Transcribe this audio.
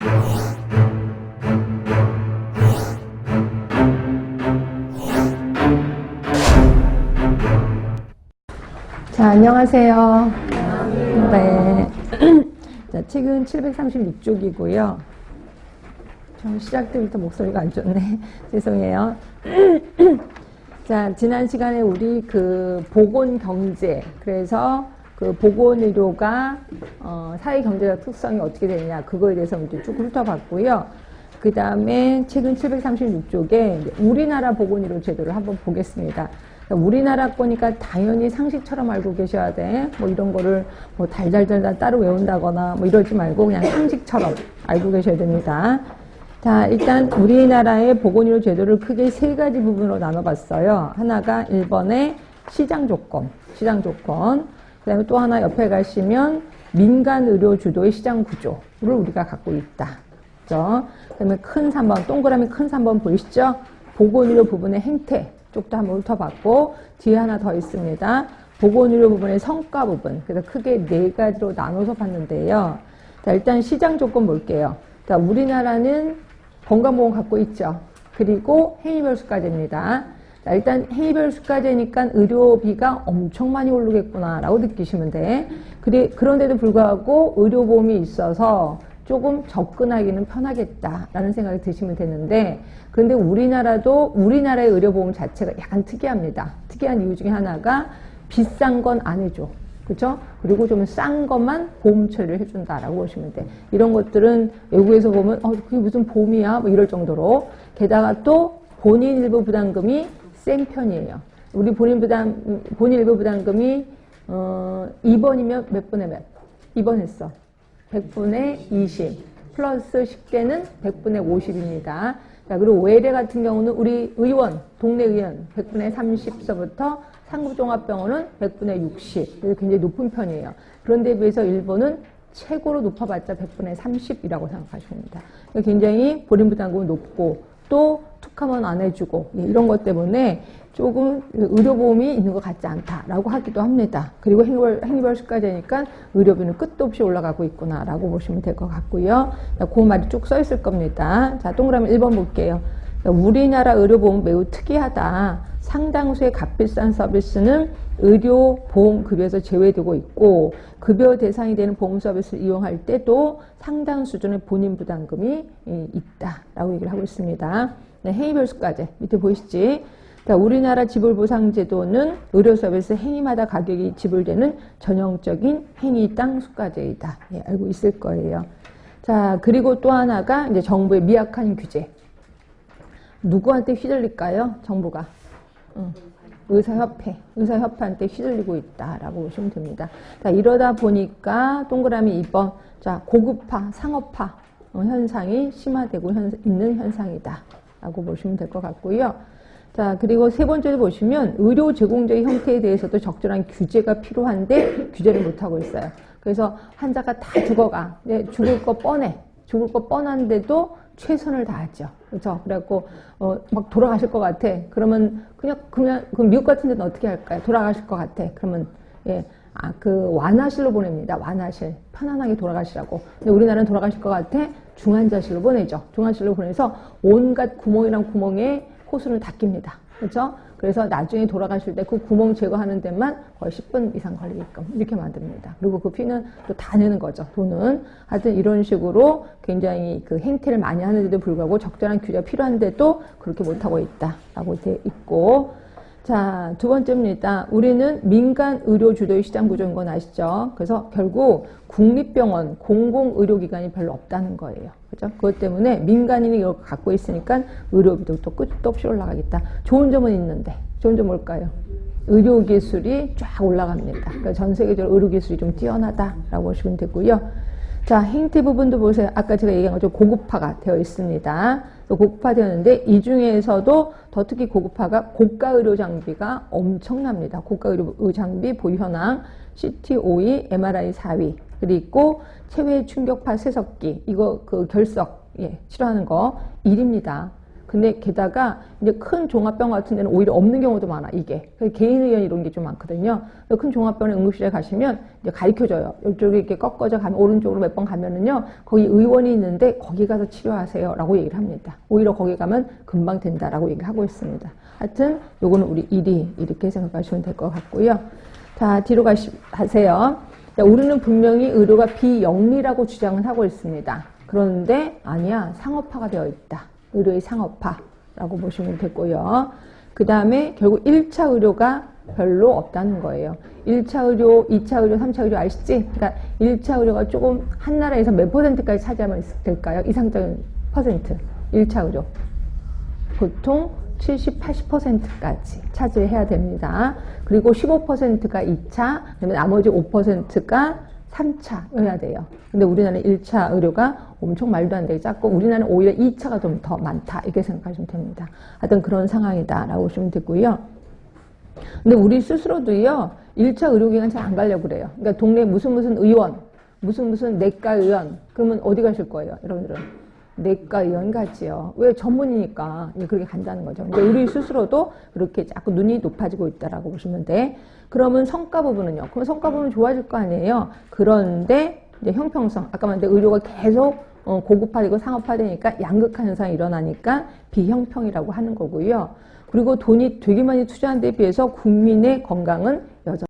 자, 안녕하세요. 네. 자, 책은 736쪽이고요. 좀 시작 때부터 목소리가 안 좋네. 죄송해요. 자, 지난 시간에 우리 그 보건경제, 그래서 그 보건의료가 사회경제적 특성이 어떻게 되느냐, 그거에 대해서 이제 쭉 훑어봤고요. 그 다음에 책은 736쪽에 우리나라 보건의료 제도를 한번 보겠습니다. 우리나라 거니까 당연히 상식처럼 알고 계셔야 돼. 뭐 이런 거를 뭐 달달달달 따로 외운다거나 뭐 이러지 말고 그냥 상식처럼 알고 계셔야 됩니다. 자, 일단 우리나라의 보건의료 제도를 크게 세 가지 부분으로 나눠봤어요. 하나가 1번의 시장 조건. 그 다음에 또 하나 옆에 가시면 민간 의료 주도의 시장 구조를 우리가 갖고 있다. 그죠? 그 다음에 큰 3번, 동그라미 큰 3번 보이시죠? 보건의료 부분의 행태 쪽도 한번 훑어봤고, 뒤에 하나 더 있습니다. 보건의료 부분의 성과 부분. 그래서 크게 네 가지로 나눠서 봤는데요. 자, 일단 시장 조건 볼게요. 자, 우리나라는 건강보험 갖고 있죠. 그리고 행위별 수가제입니다. 자, 일단 행위별 수가제니까 의료비가 엄청 많이 오르겠구나 라고 느끼시면 돼. 그런데도 불구하고 의료보험이 있어서 조금 접근하기는 편하겠다라는 생각이 드시면 되는데, 그런데 우리나라의 의료보험 자체가 약간 특이합니다. 특이한 이유 중에 하나가 비싼 건 안 해줘. 그렇죠? 그리고 좀 싼 것만 보험 처리를 해준다라고 보시면 돼. 이런 것들은 외국에서 보면 그게 무슨 보험이야? 뭐 이럴 정도로. 게다가 또 본인 일부 부담금이 센 편이에요. 우리 본인 일부 부담금이 2번이면 몇 분의 몇? 2번 했어. 100분의 20 플러스 10대는 100분의 50입니다. 자, 그리고 외래 같은 경우는 우리 의원, 동네 의원 100분의 30서부터 상급종합병원은 100분의 60. 그래서 굉장히 높은 편이에요. 그런데 비해서 일본은 최고로 높아봤자 100분의 30이라고 생각하시면 됩니다. 굉장히 본인부담금은 높고 또 툭하면 안 해주고 이런 것 때문에 조금 의료보험이 있는 것 같지 않다라고 하기도 합니다. 그리고 행위별 수가제니까 의료비는 끝도 없이 올라가고 있구나라고 보시면 될 것 같고요. 그 말이 쭉 써 있을 겁니다. 자, 동그라미 1번 볼게요. 우리나라 의료보험 매우 특이하다. 상당수의 값비싼 서비스는 의료보험급여에서 제외되고 있고, 급여 대상이 되는 보험 서비스를 이용할 때도 상당 수준의 본인 부담금이 있다라고 얘기를 하고 있습니다. 네, 행위별 수가제 밑에 보이시지? 자, 우리나라 지불보상제도는 의료서비스 행위마다 가격이 지불되는 전형적인 행위당 수가제이다. 예, 알고 있을 거예요. 자, 그리고 또 하나가 이제 정부의 미약한 규제. 누구한테 휘둘릴까요? 정부가. 의사협회한테 휘둘리고 있다라고 보시면 됩니다. 자, 이러다 보니까 동그라미 2번. 자, 고급화, 상업화 현상이 심화되고 있는 현상이다라고 보시면 될 것 같고요. 자, 그리고 세 번째로 보시면 의료 제공자의 형태에 대해서도 적절한 규제가 필요한데 규제를 못하고 있어요. 그래서 환자가 다 죽어가. 죽을 거 뻔해. 죽을 거 뻔한데도 최선을 다하죠. 그렇죠? 그래갖고 막 돌아가실 것 같아. 그러면 그냥 그 미국 같은 데는 어떻게 할까요? 돌아가실 것 같아. 그러면 그 완화실로 보냅니다. 완화실. 편안하게 돌아가시라고. 근데 우리나라는 돌아가실 것 같아. 중환자실로 보내죠. 중환자실로 보내서 온갖 구멍이랑 구멍에 호수를 닦입니다. 그렇죠? 그래서 나중에 돌아가실 때 그 구멍 제거하는 데만 거의 10분 이상 걸리게끔 이렇게 만듭니다. 그리고 그 피는 또 다 내는 거죠. 돈은. 하여튼 이런 식으로 굉장히 그 행태를 많이 하는데도 불구하고 적절한 규제가 필요한데도 그렇게 못하고 있다라고 돼 있고, 자, 두 번째입니다. 우리는 민간 의료 주도의 시장 구조인 건 아시죠? 그래서 결국 국립병원, 공공의료기관이 별로 없다는 거예요. 그죠? 그것 때문에 민간인이 이걸 갖고 있으니까 의료비도 또 끝도 없이 올라가겠다. 좋은 점은 있는데, 좋은 점 뭘까요? 의료기술이 쫙 올라갑니다. 그러니까 전 세계적으로 의료기술이 좀 뛰어나다라고 보시면 되고요. 자, 행태 부분도 보세요. 아까 제가 얘기한 것처럼 고급화가 되어 있습니다. 고급화되었는데 이 중에서도 더 특히 고급화가 고가 의료 장비가 엄청납니다. 고가 의료 장비 보유 현황, CT 5위, MRI 4위, 그리고 체외 충격파 세석기, 이거 그 결석 치료하는 거 1입니다. 근데 게다가 이제 큰 종합병원 같은 데는 오히려 없는 경우도 많아, 이게. 개인 의원 이런 게 좀 많거든요. 큰 종합병원 응급실에 가시면 이제 가르쳐줘요. 이쪽에 이렇게 꺾어져 가면, 오른쪽으로 몇 번 가면은요, 거기 의원이 있는데 거기 가서 치료하세요. 라고 얘기를 합니다. 오히려 거기 가면 금방 된다라고 얘기를 하고 있습니다. 하여튼, 요거는 우리 1위, 이렇게 생각하시면 될 것 같고요. 자, 뒤로 가세요. 자, 우리는 분명히 의료가 비영리라고 주장을 하고 있습니다. 그런데 아니야, 상업화가 되어 있다. 의료의 상업화라고 보시면 되고요. 그 다음에 결국 1차 의료가 별로 없다는 거예요. 1차 의료, 2차 의료, 3차 의료 아시지? 그러니까 1차 의료가 조금 한 나라에서 몇 %까지 차지하면 될까요? 이상적인 퍼센트. 1차 의료. 보통 70, 80%까지 차지해야 됩니다. 그리고 15%가 2차, 그다음에 나머지 5%가 3차여야 돼요. 근데 우리나라는 1차 의료가 엄청 말도 안 되게 작고 우리나라는 오히려 2차가 좀 더 많다. 이렇게 생각하시면 됩니다. 하여튼 그런 상황이다라고 보시면 되고요. 근데 우리 스스로도요. 1차 의료기관 잘 안 가려고 그래요. 그러니까 동네 무슨 의원, 무슨 내과 의원 그러면 어디 가실 거예요? 여러분들은? 내과 의원 가지요. 왜? 전문이니까 그렇게 간다는 거죠. 근데 우리 스스로도 그렇게 자꾸 눈이 높아지고 있다라고 보시면 돼. 그러면 성과 부분은요. 그럼 성과 부분 좋아질 거 아니에요. 그런데 이제 형평성, 아까 말한 의료가 계속 고급화되고 상업화되니까 양극화 현상이 일어나니까 비형평이라고 하는 거고요. 그리고 돈이 되게 많이 투자한 데 비해서 국민의 건강은 여전히